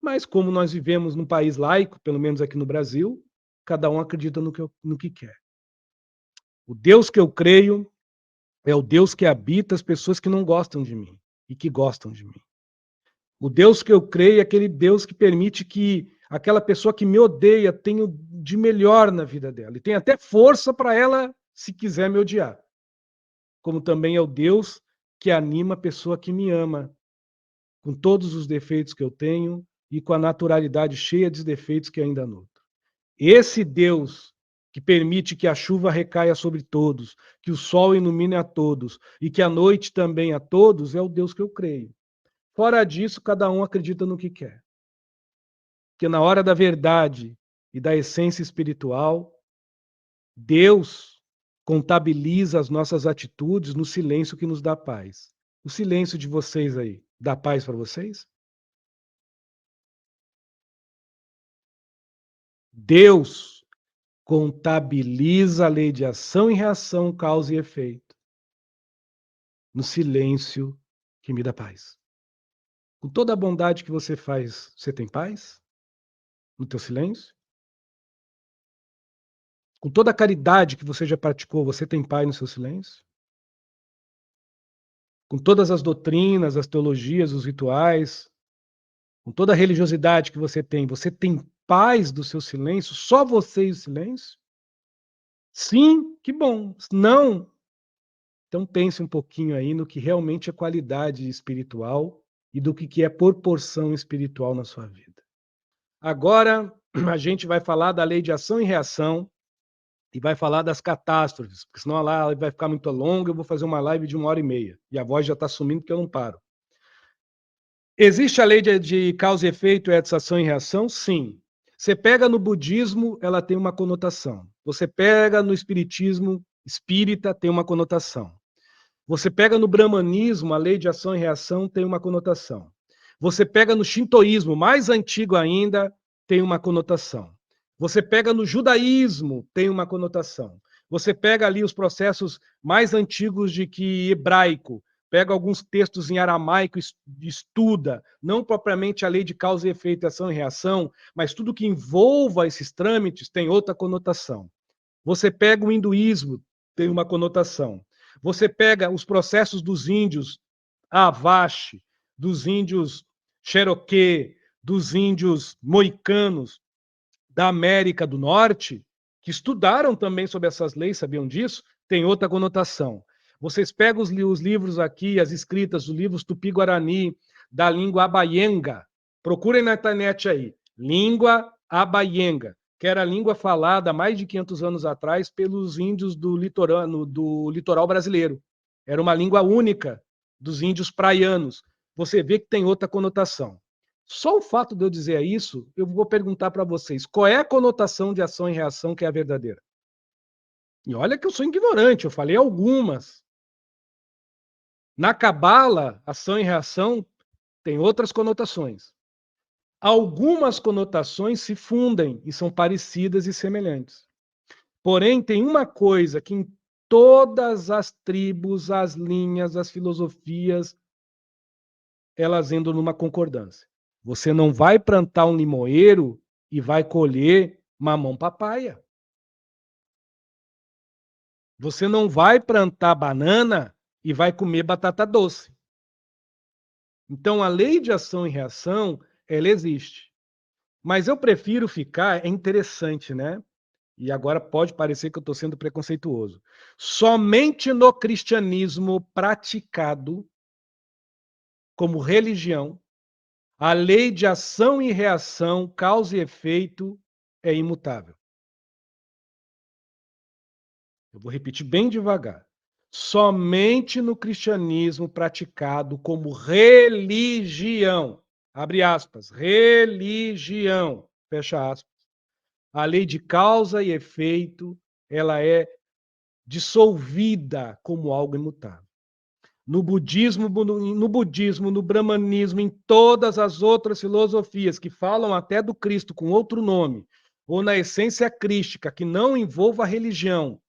Mas como nós vivemos num país laico, pelo menos aqui no Brasil, cada um acredita no que quer. O Deus que eu creio é o Deus que habita as pessoas que não gostam de mim e que gostam de mim. O Deus que eu creio é aquele Deus que permite que aquela pessoa que me odeia tenha de melhor na vida dela. E tem até força para ela, se quiser, me odiar. Como também é o Deus que anima a pessoa que me ama, com todos os defeitos que eu tenho e com a naturalidade cheia de defeitos que ainda nutro. Esse Deus que permite que a chuva recaia sobre todos, que o sol ilumine a todos e que a noite também a todos, é o Deus que eu creio. Fora disso, cada um acredita no que quer. Porque na hora da verdade e da essência espiritual, Deus contabiliza as nossas atitudes no silêncio que nos dá paz. O silêncio de vocês aí, dá paz para vocês? Deus contabiliza a lei de ação e reação, causa e efeito, no silêncio que me dá paz. Com toda a bondade que você faz, você tem paz? No teu silêncio? Com toda a caridade que você já praticou, você tem paz no seu silêncio? Com todas as doutrinas, as teologias, os rituais, com toda a religiosidade que você tem paz do seu silêncio? Só você e o silêncio? Sim, que bom. Não, então pense um pouquinho aí no que realmente é qualidade espiritual e do que é proporção espiritual na sua vida. Agora a gente vai falar da lei de ação e reação e vai falar das catástrofes, porque senão a live vai ficar muito longa, eu vou fazer uma live de 1h30 e a voz já está sumindo porque eu não paro. Existe a lei de causa e efeito, essa ação e reação? Sim. Você pega no budismo, ela tem uma conotação. Você pega no espiritismo, espírita, tem uma conotação. Você pega no brahmanismo, a lei de ação e reação tem uma conotação. Você pega no shintoísmo, mais antigo ainda, tem uma conotação. Você pega no judaísmo, tem uma conotação. Você pega ali os processos mais antigos de que hebraico, pega alguns textos em aramaico, estuda, não propriamente a lei de causa e efeito, ação e reação, mas tudo que envolva esses trâmites tem outra conotação. Você pega o hinduísmo, tem uma conotação. Você pega os processos dos índios Apache, dos índios Cherokee, dos índios moicanos da América do Norte, que estudaram também sobre essas leis, sabiam disso? Tem outra conotação. Vocês pegam os livros aqui, as escritas, os livros Tupi-Guarani, da língua Abayenga. Procurem na internet aí. Língua Abayenga, que era a língua falada há mais de 500 anos atrás pelos índios do litoral brasileiro. Era uma língua única dos índios praianos. Você vê que tem outra conotação. Só o fato de eu dizer isso, eu vou perguntar para vocês, qual é a conotação de ação e reação que é a verdadeira? E olha que eu sou ignorante, eu falei algumas. Na Cabala, ação e reação tem outras conotações. Algumas conotações se fundem e são parecidas e semelhantes. Porém, tem uma coisa que em todas as tribos, as linhas, as filosofias, elas andam numa concordância. Você não vai plantar um limoeiro e vai colher mamão papaya. Você não vai plantar banana e vai comer batata doce. Então, a lei de ação e reação, ela existe. Mas eu prefiro ficar, é interessante, né? E agora pode parecer que eu estou sendo preconceituoso. Somente no cristianismo praticado como religião, a lei de ação e reação, causa e efeito, é imutável. Eu vou repetir bem devagar. Somente no cristianismo praticado como religião, abre aspas, religião, fecha aspas, a lei de causa e efeito, ela é dissolvida como algo imutável. No budismo, no brahmanismo, em todas as outras filosofias que falam até do Cristo com outro nome, ou na essência crística, que não envolva a religião,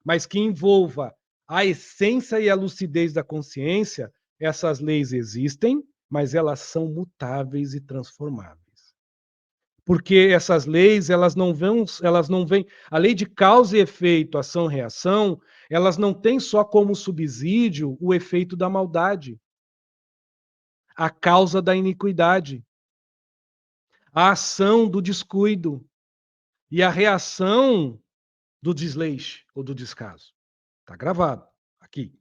mas que envolva a essência e a lucidez da consciência, essas leis existem mas elas são mutáveis e transformáveis. Porque essas leis, elas não vêm, a lei de causa e efeito, ação e reação, elas não têm só como subsídio o efeito da maldade, a causa da iniquidade, a ação do descuido e a reação do desleixo ou do descaso. Está gravado aqui.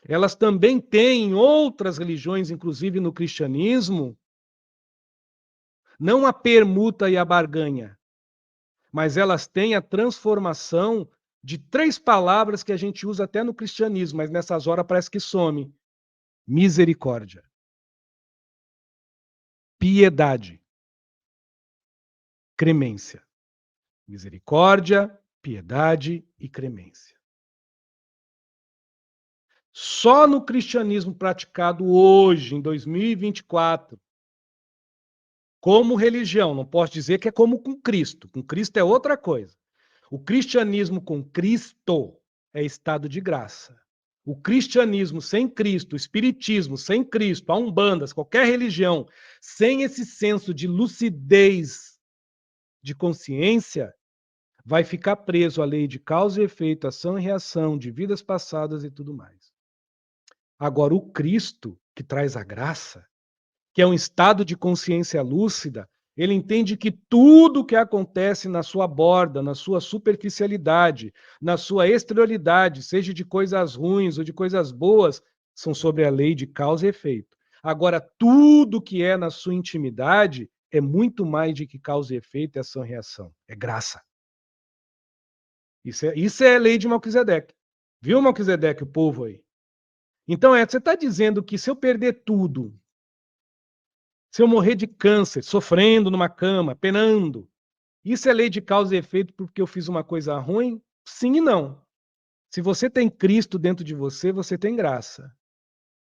Elas também têm em outras religiões, inclusive no cristianismo, não a permuta e a barganha, mas elas têm a transformação de 3 palavras que a gente usa até no cristianismo, mas nessas horas parece que some. Misericórdia, piedade, cremência. Misericórdia, piedade e cremência. Só no cristianismo praticado hoje, em 2024, como religião, não posso dizer que é como com Cristo. Com Cristo é outra coisa. O cristianismo com Cristo é estado de graça. O cristianismo sem Cristo, o espiritismo sem Cristo, a Umbanda, qualquer religião, sem esse senso de lucidez de consciência, vai ficar preso à lei de causa e efeito, ação e reação, de vidas passadas e tudo mais. Agora, o Cristo, que traz a graça, que é um estado de consciência lúcida, ele entende que tudo que acontece na sua borda, na sua superficialidade, na sua exterioridade, seja de coisas ruins ou de coisas boas, são sobre a lei de causa e efeito. Agora, tudo que é na sua intimidade é muito mais de que causa e efeito, é ação e reação. É graça. Isso é lei de Melquisedeque. Viu, Melquisedeque, o povo aí? Então, você está dizendo que se eu perder tudo, se eu morrer de câncer, sofrendo numa cama, penando, isso é lei de causa e efeito porque eu fiz uma coisa ruim? Sim e não. Se você tem Cristo dentro de você, você tem graça.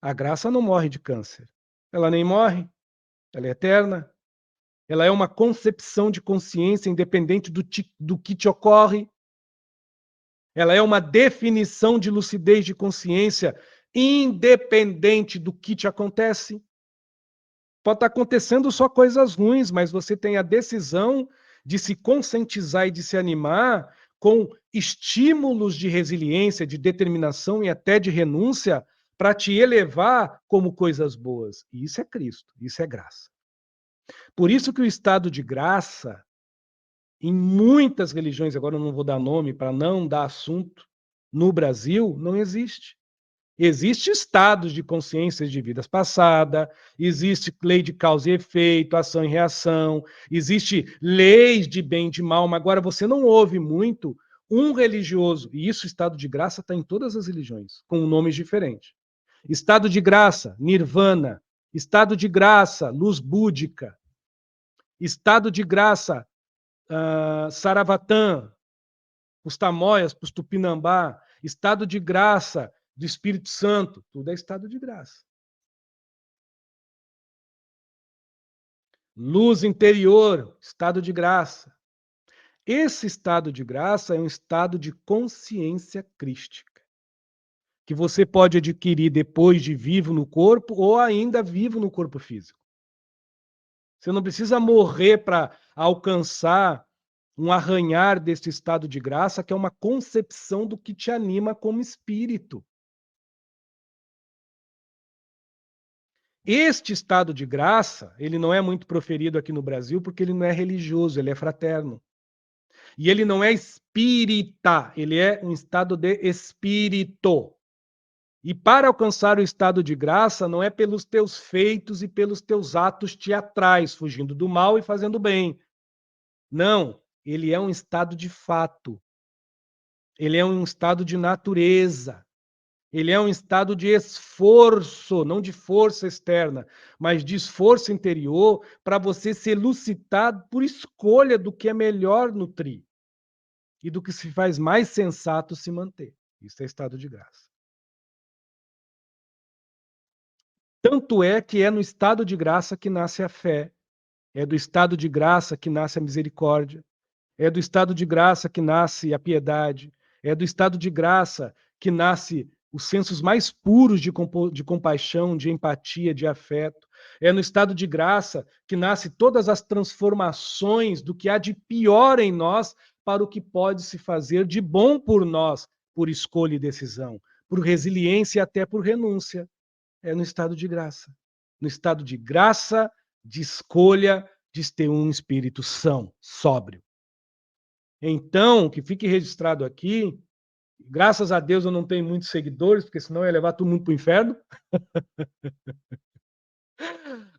A graça não morre de câncer. Ela nem morre, ela é eterna. Ela é uma concepção de consciência independente do que te ocorre. Ela é uma definição de lucidez de consciência independente do que te acontece. Pode estar acontecendo só coisas ruins, mas você tem a decisão de se conscientizar e de se animar com estímulos de resiliência, de determinação e até de renúncia para te elevar como coisas boas. E isso é Cristo, isso é graça. Por isso que o estado de graça, em muitas religiões, agora eu não vou dar nome para não dar assunto, no Brasil não existe. Existem estados de consciência de vidas passadas, existe lei de causa e efeito, ação e reação, existe leis de bem e de mal, mas agora você não ouve muito um religioso, e isso, estado de graça, está em todas as religiões, com nomes diferentes. Estado de graça, nirvana. Estado de graça, luz búdica. Estado de graça, Saravatã, os Tamoias, os Tupinambá. Estado de graça, do Espírito Santo, tudo é estado de graça. Luz interior, estado de graça. Esse estado de graça é um estado de consciência crística, que você pode adquirir depois de vivo no corpo ou ainda vivo no corpo físico. Você não precisa morrer para alcançar um arranhar desse estado de graça, que é uma concepção do que te anima como espírito. Este estado de graça, ele não é muito proferido aqui no Brasil porque ele não é religioso, ele é fraterno. E ele não é espírita, ele é um estado de espírito. E para alcançar o estado de graça, não é pelos teus feitos e pelos teus atos teatrais, fugindo do mal e fazendo bem. Não, ele é um estado de fato. Ele é um estado de natureza. Ele é um estado de esforço, não de força externa, mas de esforço interior para você ser lucitado por escolha do que é melhor nutrir e do que se faz mais sensato se manter. Isso é estado de graça. Tanto é que é no estado de graça que nasce a fé, é do estado de graça que nasce a misericórdia, é do estado de graça que nasce a piedade, é do estado de graça que nasce os sensos mais puros de compaixão, de empatia, de afeto. É no estado de graça que nascem todas as transformações do que há de pior em nós para o que pode se fazer de bom por nós, por escolha e decisão, por resiliência e até por renúncia. É no estado de graça. No estado de graça, de escolha, de ter um espírito são, sóbrio. Então, que fique registrado aqui, graças a Deus eu não tenho muitos seguidores, porque senão eu ia levar todo mundo para o inferno.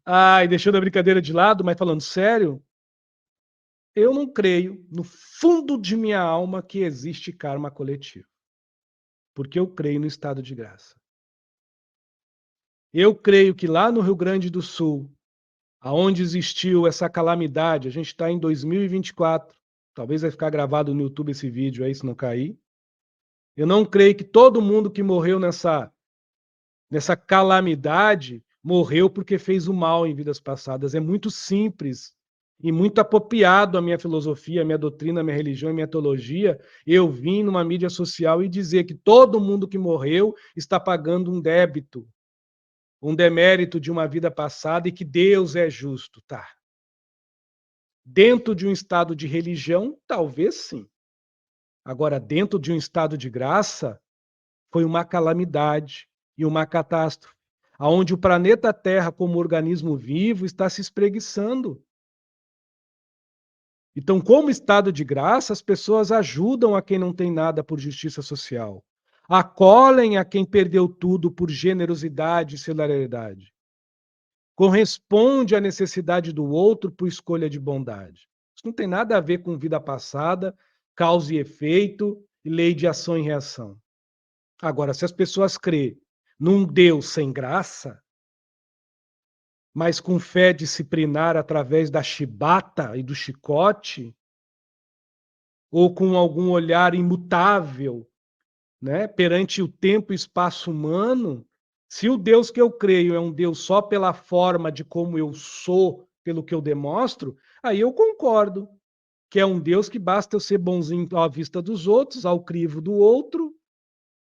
Ai, deixando a brincadeira de lado, mas falando sério, eu não creio, no fundo de minha alma, que existe karma coletivo. Porque eu creio no estado de graça. Eu creio que lá no Rio Grande do Sul, aonde existiu essa calamidade, a gente está em 2024, talvez vai ficar gravado no YouTube esse vídeo aí, se não cair. Eu não creio que todo mundo que morreu nessa calamidade morreu porque fez o mal em vidas passadas. É muito simples e muito apropriado a minha filosofia, a minha doutrina, a minha religião e a minha teologia. Eu vim numa mídia social e dizer que todo mundo que morreu está pagando um débito, um demérito de uma vida passada e que Deus é justo, tá? Dentro de um estado de religião, talvez sim. Agora, dentro de um estado de graça, foi uma calamidade e uma catástrofe, aonde o planeta Terra, como organismo vivo, está se espreguiçando. Então, como estado de graça, as pessoas ajudam a quem não tem nada por justiça social, acolhem a quem perdeu tudo por generosidade e solidariedade, corresponde à necessidade do outro por escolha de bondade. Isso não tem nada a ver com vida passada, causa e efeito e lei de ação e reação. Agora, se as pessoas crêem num Deus sem graça, mas com fé disciplinar através da chibata e do chicote, ou com algum olhar imutável, né, perante o tempo e espaço humano, se o Deus que eu creio é um Deus só pela forma de como eu sou, pelo que eu demonstro, aí eu concordo que é um Deus que basta eu ser bonzinho à vista dos outros, ao crivo do outro,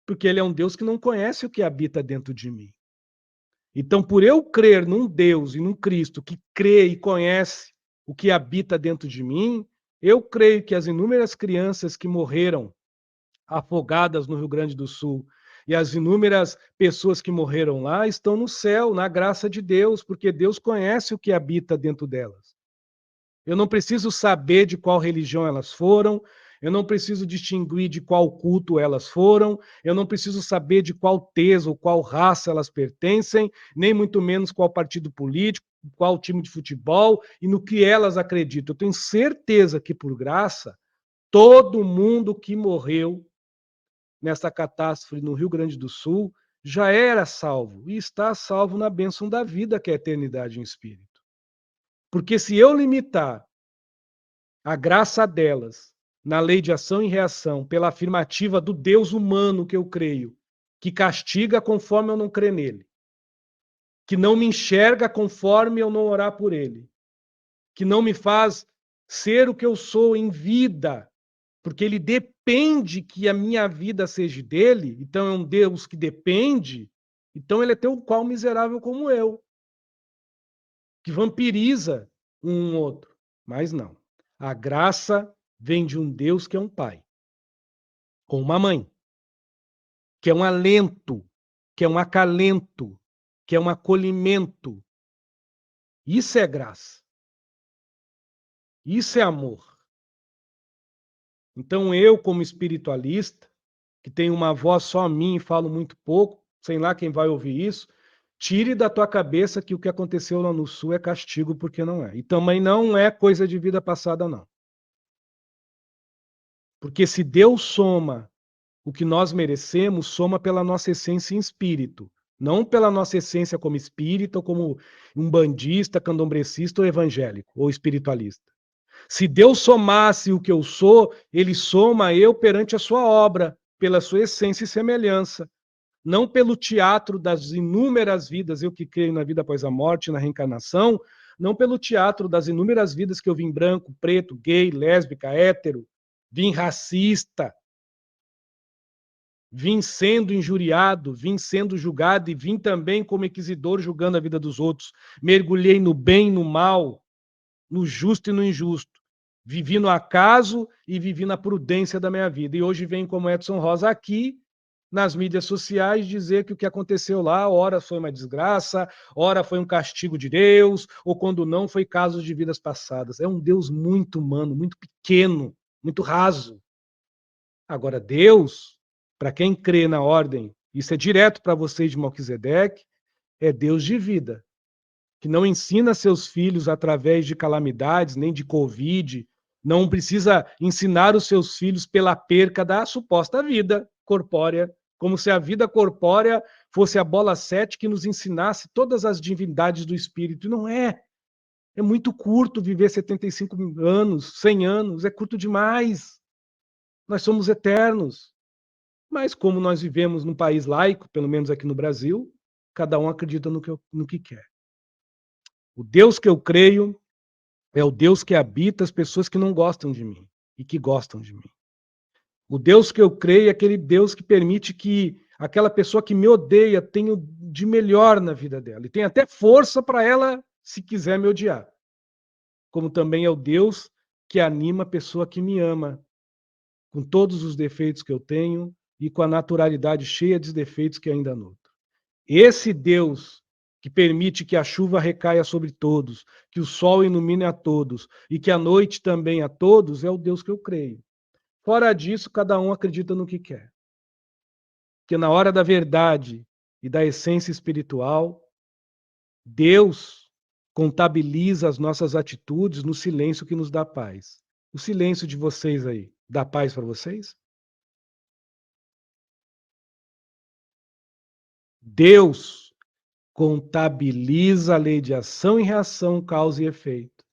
porque ele é um Deus que não conhece o que habita dentro de mim. Então, por eu crer num Deus e num Cristo que crê e conhece o que habita dentro de mim, eu creio que as inúmeras crianças que morreram afogadas no Rio Grande do Sul e as inúmeras pessoas que morreram lá estão no céu, na graça de Deus, porque Deus conhece o que habita dentro delas. Eu não preciso saber de qual religião elas foram, eu não preciso distinguir de qual culto elas foram, eu não preciso saber de qual tesa ou qual raça elas pertencem, nem muito menos qual partido político, qual time de futebol e no que elas acreditam. Eu tenho certeza que, por graça, todo mundo que morreu nessa catástrofe no Rio Grande do Sul já era salvo e está salvo na bênção da vida, que é a eternidade em espírito. Porque se eu limitar a graça delas na lei de ação e reação pela afirmativa do Deus humano que eu creio, que castiga conforme eu não crer nele, que não me enxerga conforme eu não orar por ele, que não me faz ser o que eu sou em vida, porque ele depende que a minha vida seja dele, então é um Deus que depende, então ele é tão qual miserável como eu, que vampiriza um outro. Mas não. A graça vem de um Deus que é um pai, com uma mãe, que é um alento, que é um acalento, que é um acolhimento. Isso é graça. Isso é amor. Então eu, como espiritualista, que tenho uma voz só a mim e falo muito pouco, sei lá quem vai ouvir isso, tire da tua cabeça que o que aconteceu lá no Sul é castigo, porque não é. E também não é coisa de vida passada, não. Porque se Deus soma o que nós merecemos, soma pela nossa essência em espírito, não pela nossa essência como espírita, ou como umbandista, candombrecista ou evangélico, ou espiritualista. Se Deus somasse o que eu sou, ele soma eu perante a sua obra, pela sua essência e semelhança. Não pelo teatro das inúmeras vidas, eu que creio na vida após a morte, na reencarnação, não pelo teatro das inúmeras vidas que eu vim branco, preto, gay, lésbica, hétero, vim racista, vim sendo injuriado, vim sendo julgado e vim também como inquisidor julgando a vida dos outros. Mergulhei no bem e no mal, no justo e no injusto. Vivi no acaso e vivi na prudência da minha vida. E hoje venho como Edson Rosa aqui nas mídias sociais dizer que o que aconteceu lá, ora foi uma desgraça, ora foi um castigo de Deus, ou quando não, foi casos de vidas passadas. É um Deus muito humano, muito pequeno, muito raso. Agora, Deus, para quem crê na ordem, isso é direto para vocês de Melquisedeque, é Deus de vida, que não ensina seus filhos através de calamidades, nem de Covid, não precisa ensinar os seus filhos pela perca da suposta vida corpórea, como se a vida corpórea fosse a bola 7 que nos ensinasse todas as divindades do espírito. Não é. É muito curto viver 75 anos, 100 anos, é curto demais. Nós somos eternos. Mas como nós vivemos num país laico, pelo menos aqui no Brasil, cada um acredita no que quer. O Deus que eu creio é o Deus que habita as pessoas que não gostam de mim e que gostam de mim. O Deus que eu creio é aquele Deus que permite que aquela pessoa que me odeia tenha o de melhor na vida dela e tem até força para ela, se quiser, me odiar. Como também é o Deus que anima a pessoa que me ama, com todos os defeitos que eu tenho e com a naturalidade cheia de defeitos que ainda nutro. Esse Deus que permite que a chuva recaia sobre todos, que o sol ilumine a todos e que a noite também a todos, é o Deus que eu creio. Fora disso, cada um acredita no que quer. Porque na hora da verdade e da essência espiritual, Deus contabiliza as nossas atitudes no silêncio que nos dá paz. O silêncio de vocês aí, dá paz para vocês? Deus contabiliza a lei de ação e reação, causa e efeito,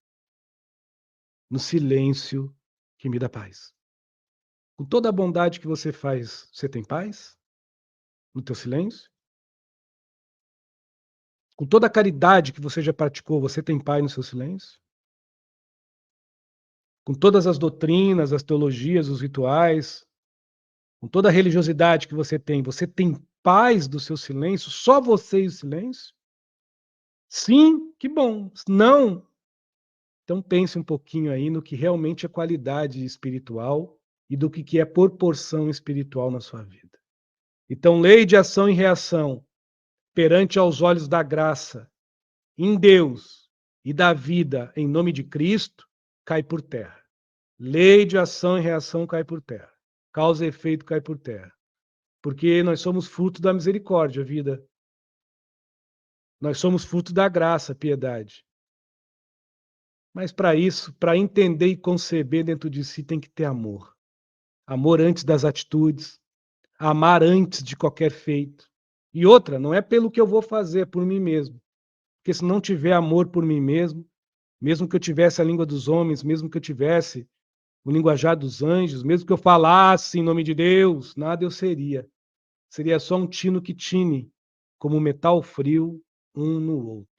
no silêncio que me dá paz. Com toda a bondade que você faz, você tem paz? No teu silêncio? Com toda a caridade que você já praticou, você tem paz no seu silêncio? Com todas as doutrinas, as teologias, os rituais, com toda a religiosidade que você tem paz do seu silêncio? Só você e o silêncio? Sim, que bom. Não, então pense um pouquinho aí no que realmente é qualidade espiritual e do que é proporção espiritual na sua vida. Então, lei de ação e reação perante aos olhos da graça, em Deus e da vida em nome de Cristo, cai por terra. Lei de ação e reação cai por terra. Causa e efeito cai por terra. Porque nós somos fruto da misericórdia, vida. Nós somos fruto da graça, piedade. Mas para isso, para entender e conceber dentro de si, tem que ter amor. Amor antes das atitudes, amar antes de qualquer feito. E outra, não é pelo que eu vou fazer, é por mim mesmo. Porque se não tiver amor por mim mesmo, mesmo que eu tivesse a língua dos homens, mesmo que eu tivesse o linguajar dos anjos, mesmo que eu falasse em nome de Deus, nada eu seria. Seria só um tino que tine, como um metal frio um no outro.